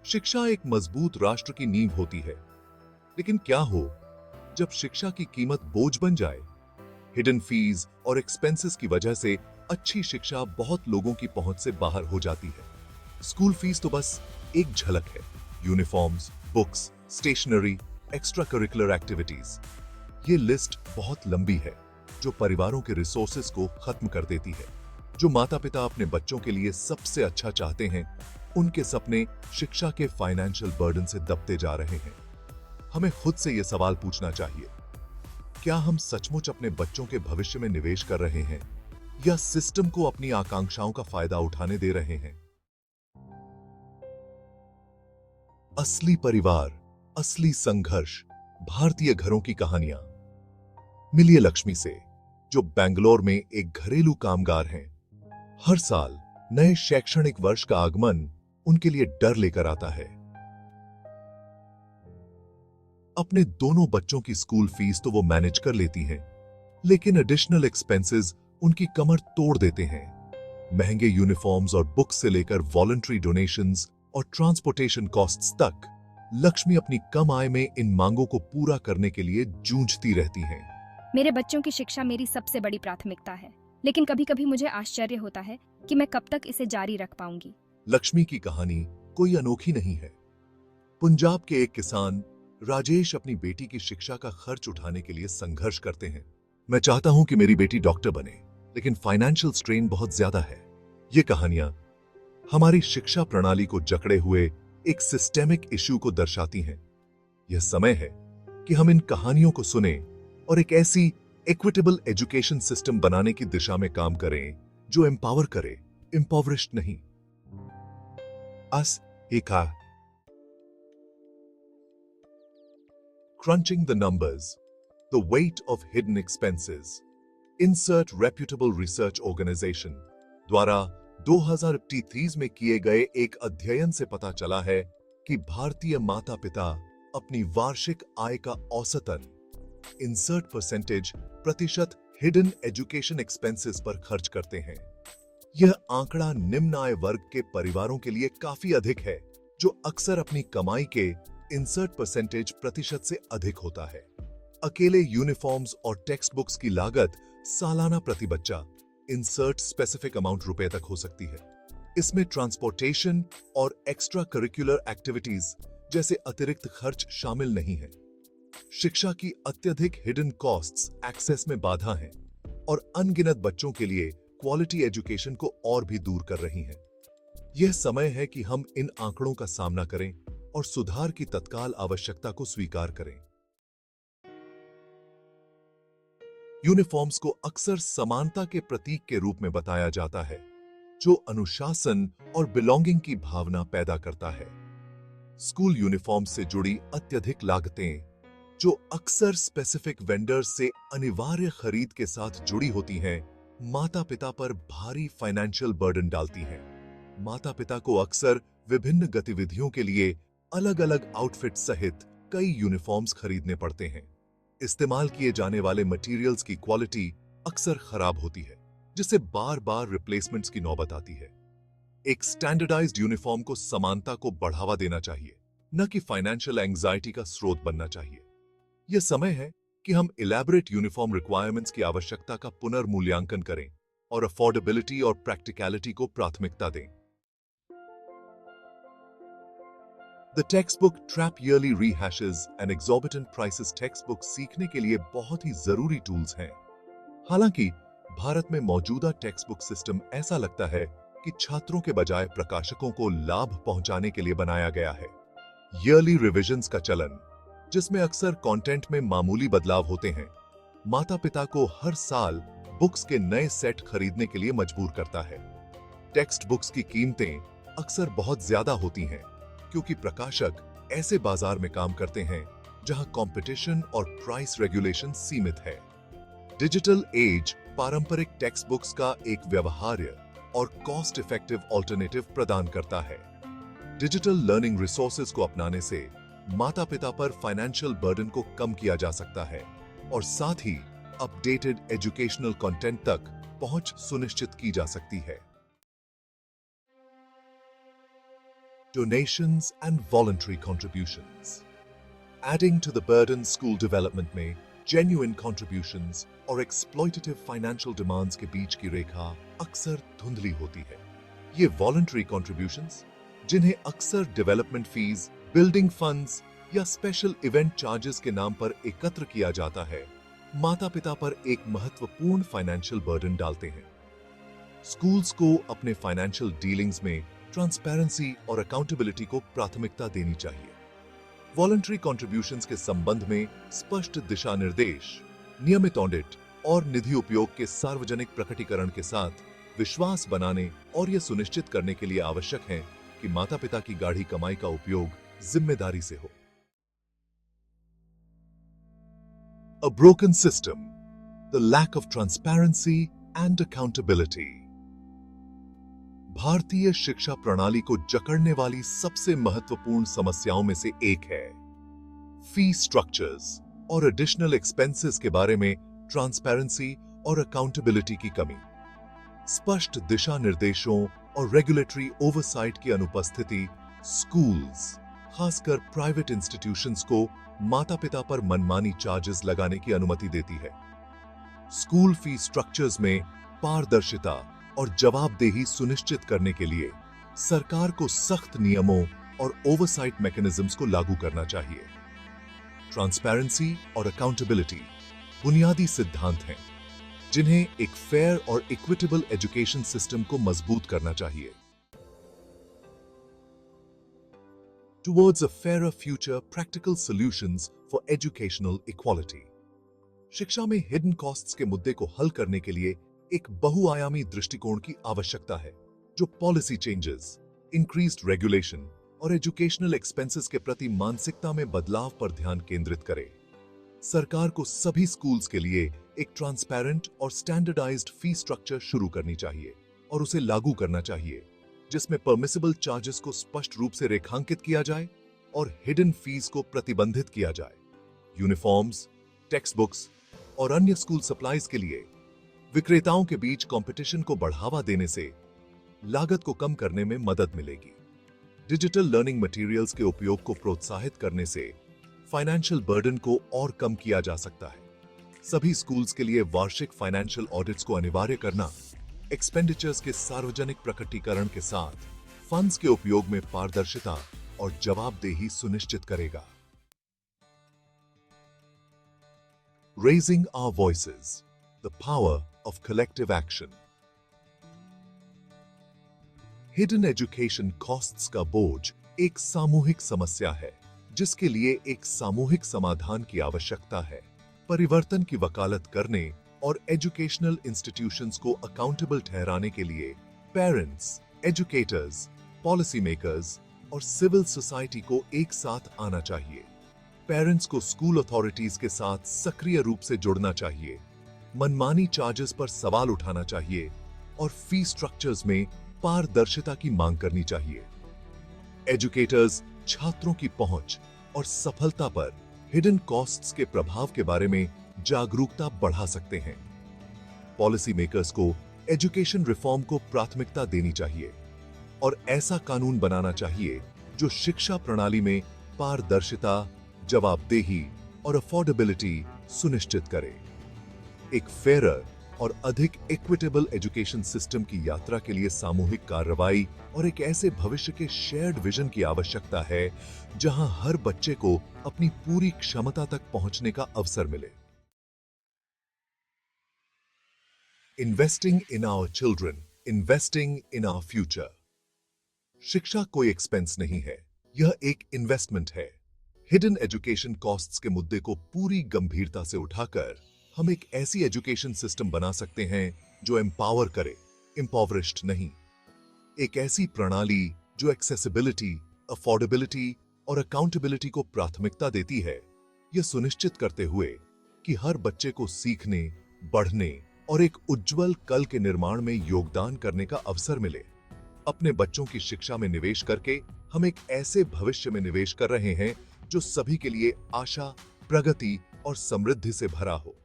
शिक्षा एक मजबूत राष्ट्र की नींव होती है, लेकिन क्या हो जब शिक्षा की कीमत बोझ बन जाए? हिडन फीस और एक्सपेंसेस की वजह से अच्छी शिक्षा बहुत लोगों की पहुंच से बाहर हो जाती है। स्कूल फीस तो बस एक झलक है। Uniforms, books, stationery, extra curricular activities, ये लिस्ट बहुत लंबी है जो परिवारों के रिसोर्सेस को खत्म कर देती है। जो माता पिता अपने बच्चों के लिए सबसे अच्छा चाहते हैं, उनके सपने शिक्षा के फाइनेंशियल बर्डन से दबते जा रहे हैं। हमें खुद से यह सवाल पूछना चाहिए, क्या हम सचमुच अपने बच्चों के भविष्य में निवेश कर रहे हैं या सिस्टम को अपनी आकांक्षाओं का फायदा उठाने दे रहे हैं? असली परिवार, असली संघर्ष, भारतीय घरों की कहानियां। मिलिए लक्ष्मी से, जो बेंगलोर में एक घरेलू कामगार हैं। हर साल नए शैक्षणिक वर्ष का आगमन उनके लिए डर लेकर आता है। अपने दोनों बच्चों की स्कूल फीस तो वो मैनेज कर लेती हैं, लेकिन एडिशनल एक्सपेंसेस उनकी कमर तोड़ देते हैं। महंगे यूनिफॉर्म्स और बुक्स से लेकर वॉलंटरी डोनेशंस और ट्रांसपोर्टेशन कॉस्ट्स तक, लक्ष्मी अपनी कम आय में इन मांगों को पूरा करने के लिए जूझती रहती हैं। मेरे बच्चों की शिक्षा मेरी सबसे बड़ी प्राथमिकता है, लेकिन कभी कभी मुझे आश्चर्य होता है कि मैं कब तक इसे जारी रख पाऊंगी। लक्ष्मी की कहानी कोई अनोखी नहीं है। पंजाब के एक किसान राजेश अपनी बेटी की शिक्षा का खर्च उठाने के लिए संघर्ष करते हैं। मैं चाहता हूं कि मेरी बेटी डॉक्टर बने, लेकिन फाइनेंशियल स्ट्रेन बहुत ज्यादा है। ये कहानियां हमारी शिक्षा प्रणाली को जकड़े हुए एक सिस्टेमिक इश्यू को दर्शाती हैं। यह समय है कि हम इन कहानियों को सुने और एक ऐसी इक्विटेबल एजुकेशन सिस्टम बनाने की दिशा में काम करें जो एम्पावर करे, इम्पोवरिश्ड नहीं। As Crunching the numbers, the weight of hidden expenses. Insert reputable research organization द्वारा 2023 में किए गए एक अध्ययन से पता चला है कि भारतीय माता पिता अपनी वार्षिक आय का औसतन इंसर्ट प्रतिशत हिडन एजुकेशन एक्सपेंसेस पर खर्च करते हैं। यह आंकड़ा निम्न आय वर्ग के परिवारों के लिए काफी अधिक है, जो अक्सर अपनी कमाई के इंसर्ट प्रतिशत से अधिक होता है। अकेले यूनिफॉर्म्स और टेक्स्ट बुक्स की लागत सालाना प्रति बच्चा इंसर्ट स्पेसिफिक अमाउंट रुपए तक हो सकती है। इसमें ट्रांसपोर्टेशन और एक्स्ट्रा करिकुलर एक्टिविटीज जैसे अतिरिक्त खर्च शामिल नहीं है। शिक्षा की अत्यधिक हिडन कॉस्ट्स एक्सेस में बाधा हैं और अनगिनत बच्चों के लिए क्वालिटी एजुकेशन को और भी दूर कर रही हैं। यह समय है कि हम इन आंकड़ों का सामना करें और सुधार की तत्काल आवश्यकता को स्वीकार करें। यूनिफॉर्म्स को अक्सर समानता के प्रतीक के रूप में बताया जाता है, जो अनुशासन और बिलोंगिंग की भावना पैदा करता है। स्कूल यूनिफॉर्म से जुड़ी अत्यधिक लागतें, जो अक्सर स्पेसिफिक वेंडर्स से अनिवार्य खरीद के साथ जुड़ी होती हैं, माता पिता पर भारी फाइनेंशियल बर्डन डालती हैं। माता पिता को अक्सर विभिन्न गतिविधियों के लिए अलग-अलग आउटफिट सहित कई यूनिफॉर्म्स खरीदने पड़ते हैं। इस्तेमाल किए जाने वाले मटेरियल्स की क्वालिटी अक्सर खराब होती है, जिससे बार-बार रिप्लेसमेंट्स की नौबत आती है। एक स्टैंडर्डाइज्ड यूनिफॉर्म को समानता को बढ़ावा देना चाहिए, न कि फाइनेंशियल एंजाइटी का स्रोत बनना चाहिए। यह समय है कि हम इलैबोरेट यूनिफॉर्म रिक्वायरमेंट्स की आवश्यकता का पुनर्मूल्यांकन करें और अफोर्डेबिलिटी और प्रैक्टिकलिटी को प्राथमिकता दें। The textbook trap yearly rehashes and exorbitant prices textbook सीखने के लिए बहुत ही जरूरी टूल्स हैं। हालांकि भारत में मौजूदा टेक्स्टबुक सिस्टम ऐसा लगता है कि छात्रों के बजाय प्रकाशकों को लाभ पहुंचाने के लिए बनाया गया है। ईयरली रिविजन्स का चलन, जिसमें अक्सर कंटेंट में मामूली बदलाव होते हैं, माता पिता को हर साल बुक्स के नए सेट खरीदने के लिए मजबूर करता है। टेक्स्ट बुक्स की कीमतें अक्सर बहुत ज्यादा होती हैं, क्योंकि प्रकाशक ऐसे बाजार में काम करते हैं जहां कंपटीशन और प्राइस रेगुलेशन सीमित है। डिजिटल एज पारंपरिक टेक्स्ट बुक्स का एक व्यवहार्य और कॉस्ट इफेक्टिव ऑल्टरनेटिव प्रदान करता है। डिजिटल लर्निंग रिसोर्सेज को अपनाने से माता पिता पर फाइनेंशियल बर्डन को कम किया जा सकता है और साथ ही अपडेटेड एजुकेशनल कंटेंट तक पहुंच सुनिश्चित की जा सकती है। donations and voluntary contributions. Adding to the burden school development में genuine contributions और exploitative financial demands के बीच की रेखा अक्सर धुंधली होती है। ये voluntary contributions, जिन्हें अक्सर development fees, building funds या special event charges के नाम पर एकत्र किया जाता है, माता-पिता पर एक महत्वपूर्ण फाइनेंशियल बर्डन डालते हैं। स्कूल्स को अपने फाइनेंशियल डीलिंग्स में ट्रांसपेरेंसी और अकाउंटेबिलिटी को प्राथमिकता देनी चाहिए। वॉलंटरी कॉन्ट्रीब्यूशंस के संबंध में स्पष्ट दिशा निर्देश, नियमित ऑडिट और निधि उपयोग के सार्वजनिक प्रकटीकरण के साथ विश्वास बनाने और यह सुनिश्चित करने के लिए आवश्यक है कि माता-पिता की गाढ़ी कमाई का उपयोग जिम्मेदारी से हो। A broken system, the lack of transparency and accountability. भारतीय शिक्षा प्रणाली को जकड़ने वाली सबसे महत्वपूर्ण समस्याओं में से एक है फी स्ट्रक्चर्स और एडिशनल एक्सपेंसेस के बारे में ट्रांसपेरेंसी और अकाउंटेबिलिटी की कमी। स्पष्ट दिशा निर्देशों और रेगुलेटरी ओवरसाइट की अनुपस्थिति स्कूल्स, खासकर प्राइवेट इंस्टीट्यूशंस को माता-पिता पर मनमानी चार्जेस लगाने की अनुमति देती है। स्कूल फी स्ट्रक्चर्स में पारदर्शिता और जवाबदेही सुनिश्चित करने के लिए सरकार को सख्त नियमों और ओवरसाइट मैकेनिज्म्स को लागू करना चाहिए। ट्रांसपेरेंसी और अकाउंटेबिलिटी बुनियादी सिद्धांत हैं, जिन्हें एक फेयर और इक्विटेबल एजुकेशन सिस्टम को मजबूत करना चाहिए। Towards a fairer future, practical solutions for educational equality. शिक्षा में हिडन कॉस्ट्स के मुद्दे को हल करने के लिए एक बहुआयामी दृष्टिकोण की आवश्यकता है, जो पॉलिसी चेंजेस, इंक्रीज्ड रेगुलेशन और एजुकेशनल एक्सपेंसेस के प्रति मानसिकता में बदलाव पर ध्यान केंद्रित करे। सरकार को सभी स्कूल्स के लिए एक ट्रांसपेरेंट और स्टैंडर्डाइज्ड फी स्ट्रक्चर शुरू करनी चाहिए और उसे लागू करना चाहिए, जिसमें परमिसिबल चार्जेस को स्पष्ट रूप से रेखांकित किया जाए और हिडन फीस को प्रतिबंधित किया जाए। यूनिफॉर्म्स, टेक्स्ट बुक्स और अन्य स्कूल सप्लाईज के लिए विक्रेताओं के बीच कंपटीशन को बढ़ावा देने से लागत को कम करने में मदद मिलेगी। डिजिटल लर्निंग मटेरियल्स के उपयोग को प्रोत्साहित करने से फाइनेंशियल बर्डन को और कम किया जा सकता है। सभी स्कूल्स के लिए वार्षिक फाइनेंशियल ऑडिट्स को अनिवार्य करना एक्सपेंडिचर्स के सार्वजनिक प्रकटीकरण के साथ फंड्स के उपयोग में पारदर्शिता और जवाबदेही सुनिश्चित करेगा। Raising our voices, the power of collective action. Hidden education costs का बोझ एक सामूहिक समस्या है, जिसके लिए एक सामूहिक समाधान की आवश्यकता है। परिवर्तन की वकालत करने और एजुकेशनल इंस्टीट्यूशंस को अकाउंटेबल ठहराने के लिए पेरेंट्स, एजुकेटर्स, पॉलिसी मेकर्स और सिविल सोसाइटी को एक साथ आना चाहिए। पेरेंट्स को स्कूल अथॉरिटीज के साथ सक्रिय रूप से जुड़ना चाहिए, मनमानी चार्जेस पर सवाल उठाना चाहिए और फी स्ट्रक्चर्स में पारदर्शिता की मांग करनी चाहिए। एजुकेटर्स छात्रों की पहुंच और सफलता पर हिडन कॉस्ट्स के प्रभाव के बारे में जागरूकता बढ़ा सकते हैं। पॉलिसी मेकर्स को एजुकेशन रिफॉर्म को प्राथमिकता देनी चाहिए और ऐसा कानून बनाना चाहिए जो शिक्षा प्रणाली में पारदर्शिता, जवाबदेही और अफोर्डेबिलिटी सुनिश्चित करे। एक फेयर और अधिक इक्विटेबल एजुकेशन सिस्टम की यात्रा के लिए सामूहिक कार्रवाई और एक ऐसे भविष्य के शेयर्ड विजन की आवश्यकता है जहां हर बच्चे को अपनी पूरी क्षमता तक पहुंचने का अवसर मिले। Investing in our children, investing in our future. शिक्षा कोई एक्सपेंस नहीं है, यह एक इन्वेस्टमेंट है। हिडन एजुकेशन कॉस्ट्स के मुद्दे को पूरी गंभीरता से उठाकर हम एक ऐसी एजुकेशन सिस्टम बना सकते हैं जो एम्पावर करे, इम्पॉवरिश्ड नहीं। एक ऐसी प्रणाली जो एक्सेसिबिलिटी, अफोर्डेबिलिटी और अकाउंटेबिलिटी को प्राथमिकता देती है, यह सुनिश्चित करते हुए कि हर बच्चे को सीखने, बढ़ने और एक उज्जवल कल के निर्माण में योगदान करने का अवसर मिले। अपने बच्चों की शिक्षा में निवेश करके हम एक ऐसे भविष्य में निवेश कर रहे हैं जो सभी के लिए आशा, प्रगति और समृद्धि से भरा हो।